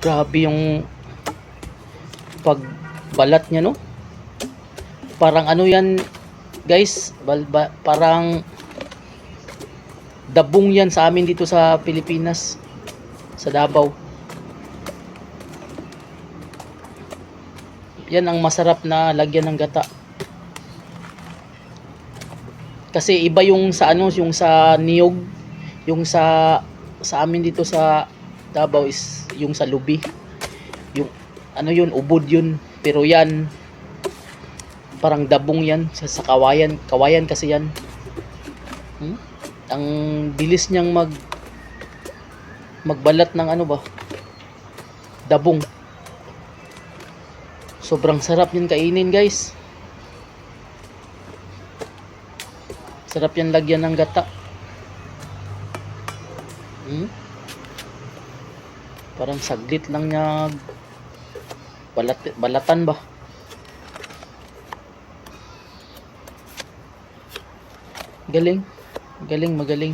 Grabe yung pagbalat niya, no? Parang ano yan, guys, parang dabong yan sa amin dito sa Pilipinas, sa Davao. Yan ang masarap na lagyan ng gata. Kasi iba yung sa ano, yung sa niyog, yung sa amin dito sa Davao is yung sa lubi. Yung ano yun, ubod yun. Pero yan parang dabong yan sa kawayan. Kawayan kasi yan. Ang bilis niyang magbalat ng ano ba? Dabong. Sobrang sarap yan kainin, guys. Sarap yan lagyan ng gata. Parang saglit lang niya balatan ba. Galing magaling.